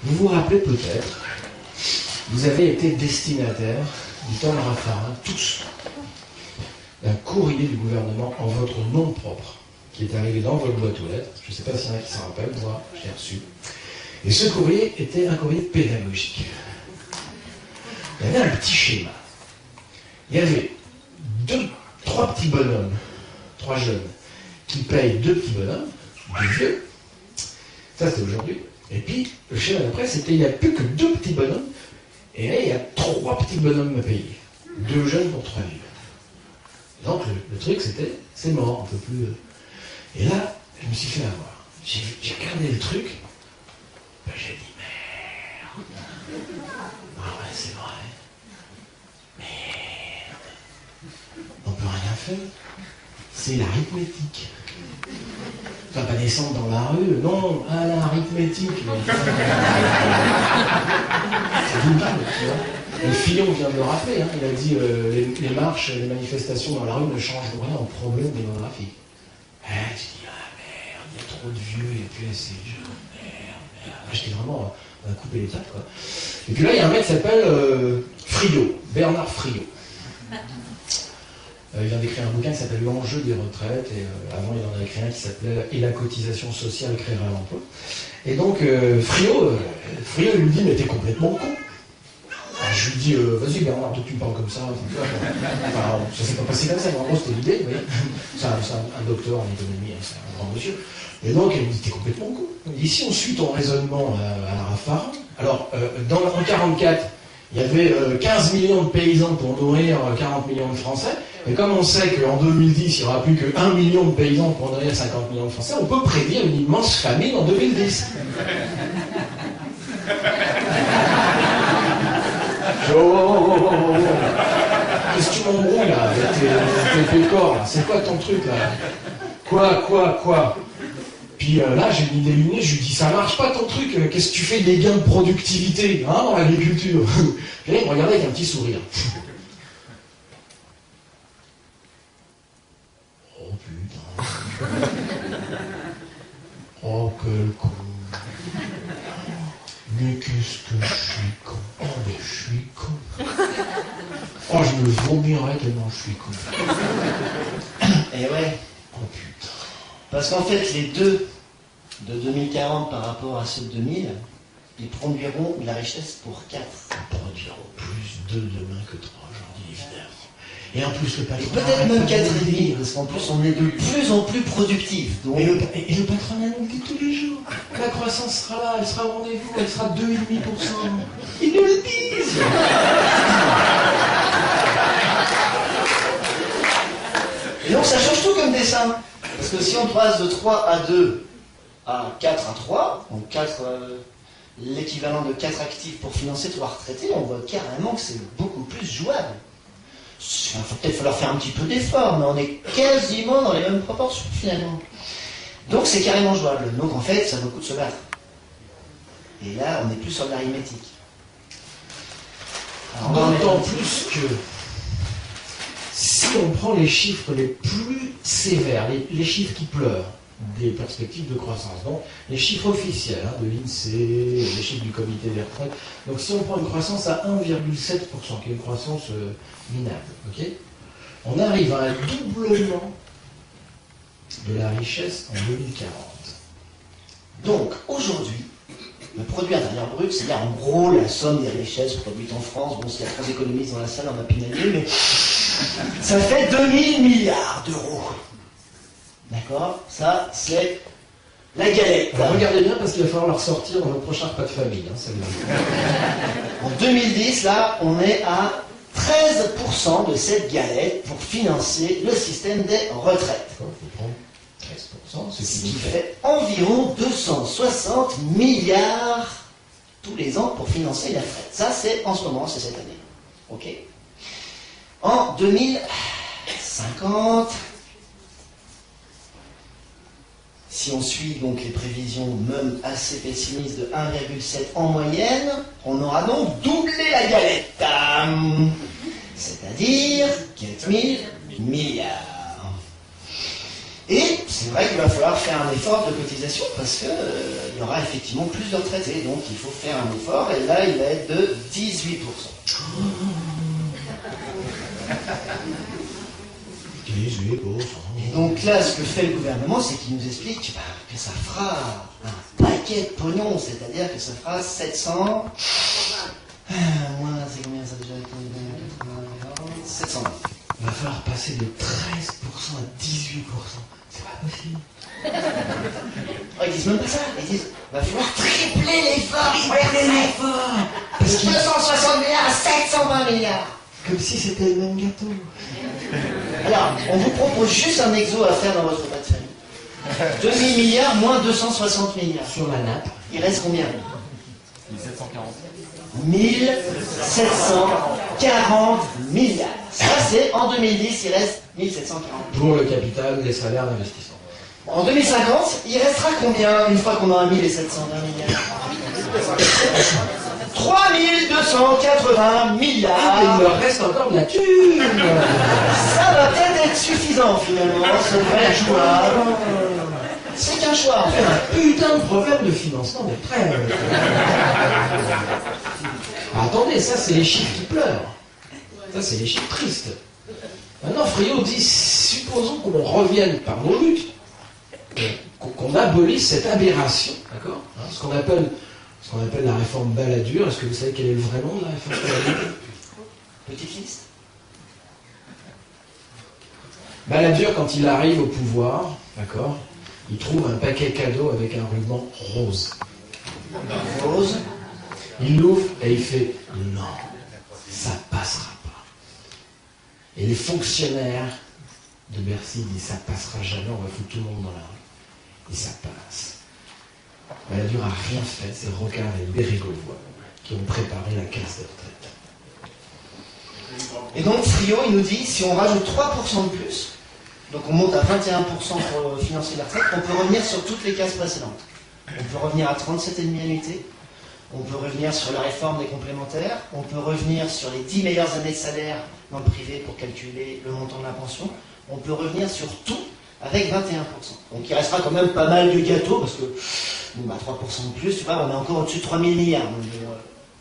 Vous vous rappelez peut-être, vous avez été destinataire du temps Raffarin, tous, d'un courrier du gouvernement en votre nom propre, qui est arrivé dans votre boîte aux lettres. Je ne sais pas s'il y en a qui s'en rappellent, moi, je l'ai reçu. Et ce courrier était un courrier pédagogique. Il y avait un petit schéma. Il y avait trois petits bonhommes, trois jeunes, qui payent deux petits bonhommes, deux vieux. Ça, c'était aujourd'hui. Et puis, le schéma d'après, c'était il n'y a plus que deux petits bonhommes, et là, il y a trois petits bonhommes à payer. Deux jeunes pour trois vieux. Donc, le truc, c'était, c'est mort, on ne peut plus... Et là, je me suis fait avoir. J'ai regardé le truc, ben, j'ai dit, merde. Ah ouais, c'est vrai. Merde. On peut rien faire. C'est l'arithmétique. Tu vas pas descendre dans la rue, non, à l'arithmétique. C'est du mal, tu vois. Et Fillon vient de le rappeler, hein, il a dit les marches, les manifestations dans la rue ne changent rien au problème démographique. J'ai dit, ah merde, il y a trop de vieux, et puis c'est jeune, merde. J'étais vraiment à couper les pattes, quoi. Et puis là, il y a un mec qui s'appelle Friot, Bernard Friot. Il vient d'écrire un bouquin qui s'appelle L'enjeu des retraites, et avant il en a écrit un qui s'appelait Et la cotisation sociale créera l'emploi. Et donc Friot il lui dit, mais t'es complètement con. Alors, je lui dis, vas-y Bernard, toi tu me parles comme ça. Enfin, ça s'est pas passé comme ça, mais en gros c'était l'idée, vous voyez. C'est un docteur en économie, c'est un grand monsieur. Et donc il me dit, t'es complètement con. Ici on suit ton raisonnement à la Raffarin. Alors, en 1944, il y avait 15 millions de paysans pour nourrir 40 millions de Français. Et comme on sait qu'en 2010, il n'y aura plus que 1 million de paysans pour nourrir 50 millions de Français, on peut prédire une immense famine en 2010. Qu'est-ce que tu m'embrouilles là avec tes corps là? C'est quoi ton truc là? Quoi? Puis là, j'ai mis des lunettes, je lui dis, ça marche pas ton truc, qu'est-ce que tu fais des gains de productivité, hein, dans l'agriculture? Et là, il me regardait avec un petit sourire. Oh putain. Oh quel con. Mais qu'est-ce que je suis con. Oh mais je suis con. Oh je me vomirais tellement je suis con. Et ouais. Oh putain. Parce qu'en fait, les deux de 2040 par rapport à ceux de 2000, ils produiront de la richesse pour 4. Ils produiront plus 2 demain que 3 aujourd'hui, évidemment. Et en plus, le patronat... Peut-être même 4,5, parce qu'en plus, on est de plus en plus productif. Donc... Et le patronat nous le dit tous les jours. La croissance sera là, elle sera au rendez-vous, elle sera 2,5%. Ils nous le disent. Et donc, ça change tout comme dessin. Parce que si on passe de 3 à 2 à 4 à 3, donc 4, l'équivalent de 4 actifs pour financer 3 retraités, on voit carrément que c'est beaucoup plus jouable. Il va peut-être falloir faire un petit peu d'effort, mais on est quasiment dans les mêmes proportions finalement. Donc c'est carrément jouable. Donc en fait, ça vaut le coup de se battre. Et là, on n'est plus sur l'arithmétique. D'autant plus que si on prend les chiffres les plus sévères, les chiffres qui pleurent des perspectives de croissance, donc les chiffres officiels de l'INSEE, les chiffres du comité des retraites, donc si on prend une croissance à 1,7%, qui est une croissance minable, okay, on arrive à un doublement de la richesse en 2040. Donc aujourd'hui, le produit intérieur brut, c'est-à-dire en gros la somme des richesses produites en France, bon s'il y a 3 économistes dans la salle, on va pinailler, mais ça fait 2000 milliards d'euros. D'accord? Ça, c'est la galette. Alors, regardez bien parce qu'il va falloir la ressortir dans le prochain repas de famille. En 2010, là, on est à 13% de cette galette pour financer le système des retraites. Il faut prendre 13%, ce qui fait environ 260 milliards tous les ans pour financer la retraite. Ça, c'est en ce moment, c'est cette année. OK? En 2050... Si on suit donc les prévisions même assez pessimistes de 1,7 en moyenne, on aura donc doublé la galette. C'est-à-dire 4000 milliards. Et c'est vrai qu'il va falloir faire un effort de cotisation parce qu'il y aura effectivement plus de retraités. Donc il faut faire un effort et là il va être de 18%. 18%. Et donc là, ce que fait le gouvernement, c'est qu'il nous explique que ça fera un paquet de pognon, c'est-à-dire que ça fera 700... Moi, c'est combien ça déjà? 700. Il va falloir passer de 13% à 18%. C'est pas possible. Ils disent même pas ça. Ils disent va falloir tripler l'effort. Tripler l'effort. De 260 milliards à 720 milliards. Comme si c'était le même gâteau. Alors, on vous propose juste un exo à faire dans votre repas de famille. 2000 milliards moins 260 milliards. Sur la nappe. Il reste combien? 1740. 1740 milliards. Ça, c'est en 2010, il reste 1740. Pour le capital, les salaires d'investissement. En 2050, il restera combien une fois qu'on aura mis les 720 milliards? 3280 milliards. Il me reste encore de la thune. Ça va peut-être être suffisant finalement, ce vrai choix. C'est qu'un choix en fait. Un putain de problème de financement des prêts. Attendez, ça c'est les chiffres qui pleurent. Ça c'est les chiffres tristes. Maintenant Friot dit, supposons qu'on revienne par nos luttes, qu'on abolisse cette aberration, d'accord, ce qu'on appelle la réforme Balladur. Est-ce que vous savez quel est le vrai nom de la réforme Balladur? Petite liste. Balladur, quand il arrive au pouvoir, d'accord, il trouve un paquet cadeau avec un ruban rose. Rose. Il l'ouvre et il fait « Non, ça passera pas ». Et les fonctionnaires de Bercy disent « Ça passera jamais, on va foutre tout le monde dans la rue ». Et ça passe. Balladur n'a rien fait, c'est Rocard et Bérégovoy qui ont préparé la caisse de retraite. Et donc Friot, il nous dit, si on rajoute 3% de plus, donc on monte à 21% pour financer la retraite, on peut revenir sur toutes les cases précédentes. On peut revenir à 37,5 annuités, on peut revenir sur la réforme des complémentaires, on peut revenir sur les 10 meilleures années de salaire dans le privé pour calculer le montant de la pension, on peut revenir sur tout avec 21%. Donc il restera quand même pas mal de gâteaux, parce que 3% de plus, tu vois, on est encore au-dessus de 3000 milliards. Donc,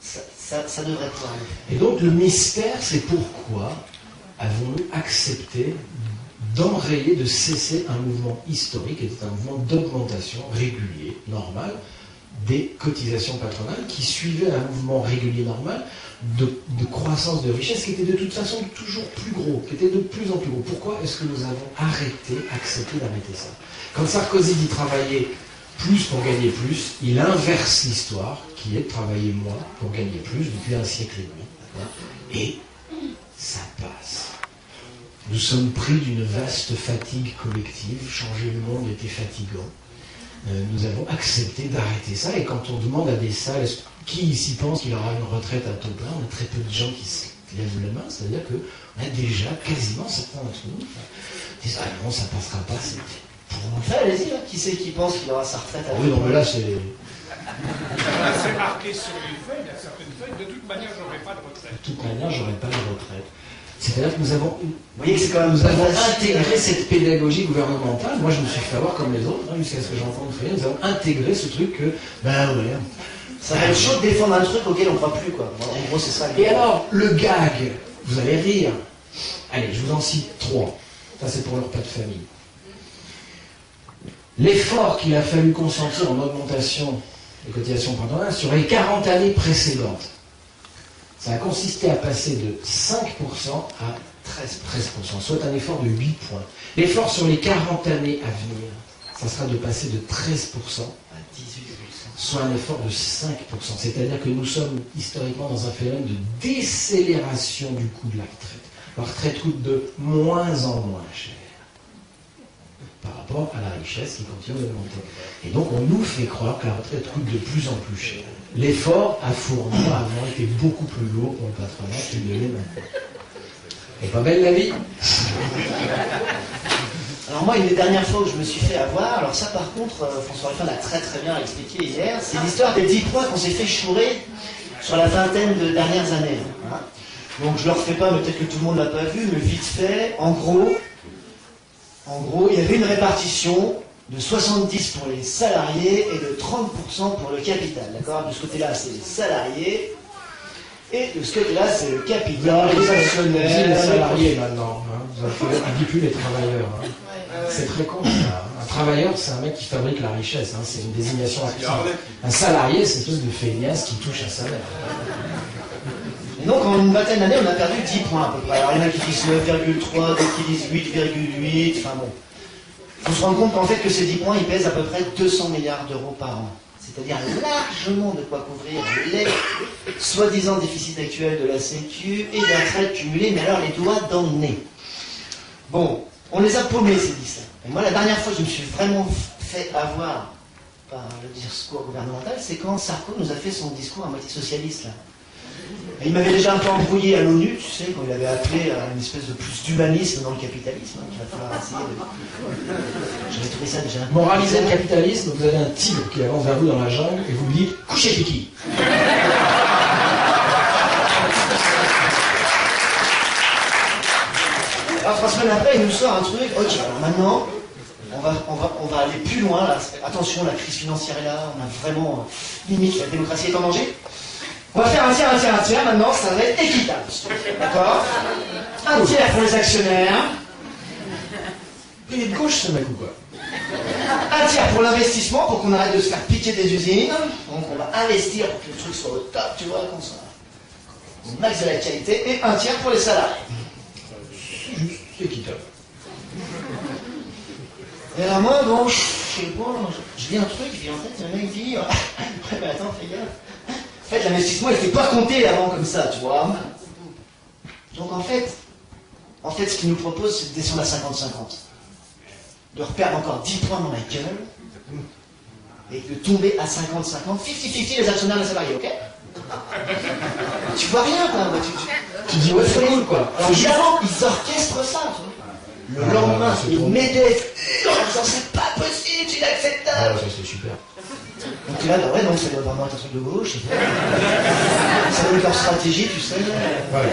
ça devrait pouvoir le faire. Et donc le mystère, c'est pourquoi avons-nous accepté d'enrayer, de cesser un mouvement historique, qui était un mouvement d'augmentation régulier, normal, des cotisations patronales, qui suivait un mouvement régulier normal de croissance de richesse, qui était de toute façon toujours plus gros, qui était de plus en plus gros. Pourquoi est-ce que nous avons accepté d'arrêter ça? Quand Sarkozy dit travailler plus pour gagner plus, il inverse l'histoire, qui est de travailler moins pour gagner plus depuis un siècle et demi. Et ça passe. Nous sommes pris d'une vaste fatigue collective. Changer le monde était fatigant. Nous avons accepté d'arrêter ça. Et quand on demande à des salles, qui ici pense qu'il aura une retraite à taux plein, on a très peu de gens qui se lèvent la main. C'est-à-dire qu'on a déjà quasiment certains d'entre nous qui disent « Ah non, ça passera pas, c'est pour nous. » Enfin, allez-y, là. Qui c'est qui pense qu'il aura sa retraite à Oui, non, mais là, c'est... C'est marqué sur les feuilles, il y a certaines feuilles, de toute manière, j'aurai pas de retraite. De toute manière, j'aurai pas de retraite. C'est-à-dire que nous avons intégré cette pédagogie gouvernementale. Moi, je me suis fait avoir comme les autres, jusqu'à ce que j'entende faire. Nous avons intégré ce truc que, ben ouais. Ça va être chaud de défendre un truc auquel on ne croit plus, quoi. En gros, c'est ça. Et alors, le gag, vous allez rire. Allez, je vous en cite 3. Ça, c'est pour leur pas de famille. L'effort qu'il a fallu consentir en augmentation des cotisations patronales sur les 40 années précédentes, ça a consisté à passer de 5% à 13%, soit un effort de 8 points. L'effort sur les 40 années à venir, ça sera de passer de 13% à 18%, soit un effort de 5%. C'est-à-dire que nous sommes historiquement dans un phénomène de décélération du coût de la retraite. La retraite coûte de moins en moins cher par rapport à la richesse qui continue d'augmenter. Et donc on nous fait croire que la retraite coûte de plus en plus cher. L'effort à fournir avant était beaucoup plus lourd pour le patronat qu'il ne l'est maintenant. Et pas belle la vie? Alors moi, une des dernières fois où je me suis fait avoir, alors ça par contre, François Ruffin l'a très très bien expliqué hier, c'est l'histoire des 10 points qu'on s'est fait chourer sur la vingtaine de dernières années. Hein. Donc je ne le refais pas, mais peut-être que tout le monde ne l'a pas vu, mais vite fait, en gros, En gros, il y avait une répartition de 70 pour les salariés et de 30% pour le capital. D'accord? De ce côté-là, c'est les salariés. Et de ce côté-là, c'est le capital, les Vous dites actionnaires, les les salariés maintenant. Hein. On ne dit plus les travailleurs. Hein. C'est très con ça. Un travailleur, c'est un mec qui fabrique la richesse. Hein. C'est une désignation active. Un salarié, c'est une espèce de feignasse qui touche un salaire. Et donc, en une vingtaine d'années, on a perdu 10 points à peu près. Alors, il y en a qui disent 9,3, d'autres qui disent 8,8. Enfin bon. Il faut se rendre compte qu'en fait, que ces 10 points, ils pèsent à peu près 200 milliards d'euros par an. C'est-à-dire largement de quoi couvrir les soi-disant déficits actuels de la Sécu et des retraites cumulées, mais alors les doigts dans le nez. Bon, on les a paumés, ces 10 là. Et moi, la dernière fois, je me suis vraiment fait avoir par le discours gouvernemental, c'est quand Sarko nous a fait son discours à moitié socialiste, là. Et il m'avait déjà un peu embrouillé à l'ONU, tu sais, quand il avait appelé à une espèce de plus d'humanisme dans le capitalisme, hein, qu'il va falloir essayer de... J'avais trouvé ça déjà... Moraliser le capitalisme, vous avez un tigre qui avance vers vous dans la jungle et vous lui dites « Couchez Kiki !» Alors 3 semaines après, il nous sort un truc, ok, alors maintenant, on va aller plus loin, là. Attention, la crise financière est là, on a vraiment... limite, la démocratie est en danger. On va faire un tiers, maintenant, ça va être équitable. D'accord? Un tiers pour les actionnaires. Il est de gauche ce mec ou quoi? Un tiers pour l'investissement, pour qu'on arrête de se faire piquer des usines. Donc on va investir pour que le truc soit au top, tu vois, qu'on soit au max de la qualité. Et un tiers pour les salariés. C'est juste équitable. Et alors moi, bon, je sais pas, je dis un truc, et en fait, le mec dit, ouais, mais attends, fais gaffe. En fait, l'investissement, il ne fait pas compter avant comme ça, tu vois. Donc en fait, ce qu'il nous propose, c'est de descendre à 50-50. De reperdre encore 10 points dans la gueule, et de tomber à 50-50, 50-50 les actionnaires et les salariés, ok? Tu vois rien, quoi. Tu dis ouais, c'est cool quoi. Alors évidemment, ils orchestrent ça, tu vois. Le lendemain, ils m'aidaient en disant c'est pas possible, c'est inacceptable. Ah, ça c'est super. Donc tu es là, bah ouais, donc ça doit vraiment être un truc de gauche. Ça doit être leur stratégie, tu sais. Ouais.